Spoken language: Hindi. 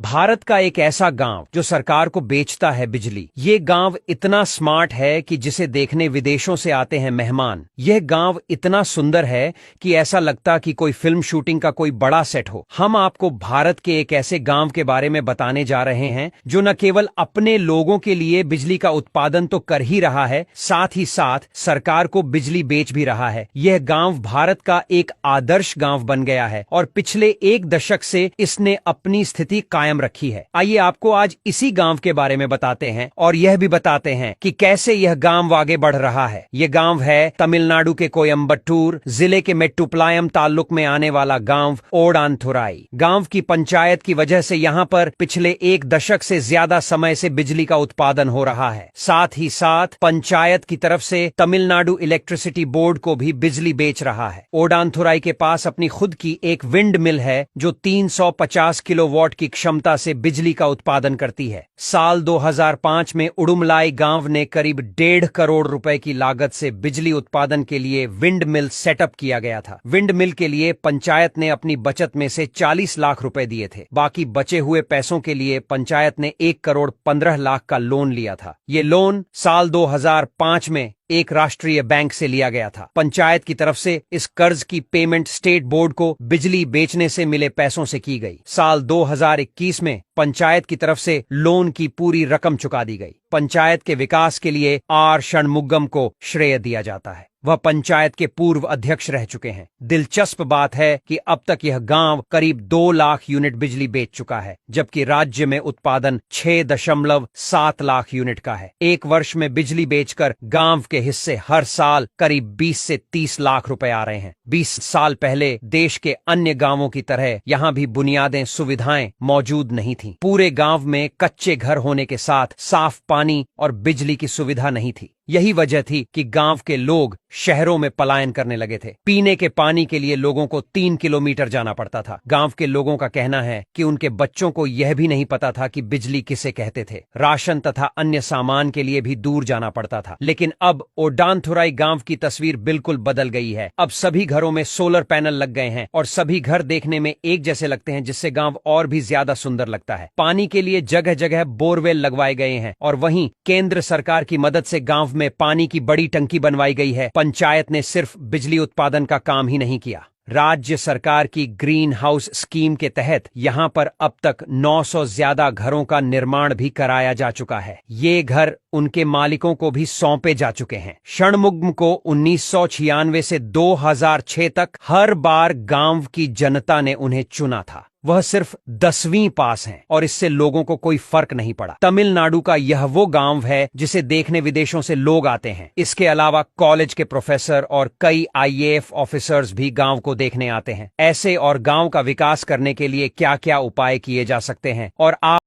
भारत का एक ऐसा गांव जो सरकार को बेचता है बिजली। ये गांव इतना स्मार्ट है कि जिसे देखने विदेशों से आते हैं मेहमान। यह गांव इतना सुंदर है कि ऐसा लगता कि कोई फिल्म शूटिंग का कोई बड़ा सेट हो। हम आपको भारत के एक ऐसे गांव के बारे में बताने जा रहे हैं जो न केवल अपने लोगों के लिए बिजली का उत्पादन तो कर ही रहा है, साथ ही साथ सरकार को बिजली बेच भी रहा है। यह गांव भारत का एक आदर्श गांव बन गया है और पिछले एक दशक से इसने अपनी स्थिति कायम रखी है। आइए आपको आज इसी गांव के बारे में बताते हैं और यह भी बताते हैं कि कैसे यह गांव आगे बढ़ रहा है। यह गांव है तमिलनाडु के कोयम्बटूर जिले के मेट्टुपालयम ताल्लुक में आने वाला गांव ओडानथुराई। गांव की पंचायत की वजह से यहां पर पिछले एक दशक से ज्यादा समय से बिजली का उत्पादन हो रहा है। साथ ही साथ पंचायत की तरफ से तमिलनाडु इलेक्ट्रिसिटी बोर्ड को भी बिजली बेच रहा है। ओडानथुराई के पास अपनी खुद की एक विंड मिल है जो 350 किलोवाट की क्षमता से बिजली का उत्पादन करती है। साल 2005 में उडुमलाई गांव ने करीब 1.5 करोड़ रुपए की लागत से बिजली उत्पादन के लिए विंड मिल सेटअप किया गया था। विंड मिल के लिए पंचायत ने अपनी बचत में से 40 लाख रुपए दिए थे। बाकी बचे हुए पैसों के लिए पंचायत ने 1 करोड़ 15 लाख का लोन लिया था। ये लोन साल 2005 में एक राष्ट्रीय बैंक से लिया गया था। पंचायत की तरफ से इस कर्ज की पेमेंट स्टेट बोर्ड को बिजली बेचने से मिले पैसों से की गई। साल 2021 में पंचायत की तरफ से लोन की पूरी रकम चुका दी गई। पंचायत के विकास के लिए आर षणमुगम को श्रेय दिया जाता है। वह पंचायत के पूर्व अध्यक्ष रह चुके हैं। दिलचस्प बात है कि अब तक यह गांव करीब 2 लाख यूनिट बिजली बेच चुका है, जबकि राज्य में उत्पादन 6.7 लाख यूनिट का है। एक वर्ष में बिजली बेचकर गांव के हिस्से हर साल करीब 20 से 30 लाख रुपए आ रहे हैं। 20 साल पहले देश के अन्य गांवों की तरह यहां भी बुनियादें सुविधाएं मौजूद नहीं थी। पूरे गांव में कच्चे घर होने के साथ साफ पानी और बिजली की सुविधा नहीं थी। यही वजह थी कि गांव के लोग शहरों में पलायन करने लगे थे। पीने के पानी के लिए लोगों को 3 किलोमीटर जाना पड़ता था। गांव के लोगों का कहना है कि उनके बच्चों को यह भी नहीं पता था कि बिजली किसे कहते थे। राशन तथा अन्य सामान के लिए भी दूर जाना पड़ता था। लेकिन अब ओडानथुराई गांव की तस्वीर बिल्कुल बदल गई है। अब सभी घरों में सोलर पैनल लग गए हैं और सभी घर देखने में एक जैसे लगते हैं, जिससे गांव और भी ज्यादा सुंदर लगता है। पानी के लिए जगह जगह बोरवेल लगवाए गए हैं और वहीं केंद्र सरकार की मदद से गांव में पानी की बड़ी टंकी बनवाई गई है। पंचायत ने सिर्फ बिजली उत्पादन का काम ही नहीं किया। राज्य सरकार की ग्रीन हाउस स्कीम के तहत यहां पर अब तक 900 ज्यादा घरों का निर्माण भी कराया जा चुका है। ये घर उनके मालिकों को भी सौंपे जा चुके हैं। षणमुगम को 1996 से 2006 तक हर बार गांव की जनता ने उन्हें चुना था। वह सिर्फ 10वीं पास हैं और इससे लोगों को कोई फर्क नहीं पड़ा। तमिलनाडु का यह वो गांव है जिसे देखने विदेशों से लोग आते हैं। इसके अलावा कॉलेज के प्रोफेसर और कई IAF ऑफिसर्स भी गांव को देखने आते हैं। ऐसे और गांव का विकास करने के लिए क्या क्या उपाय किए जा सकते हैं और आप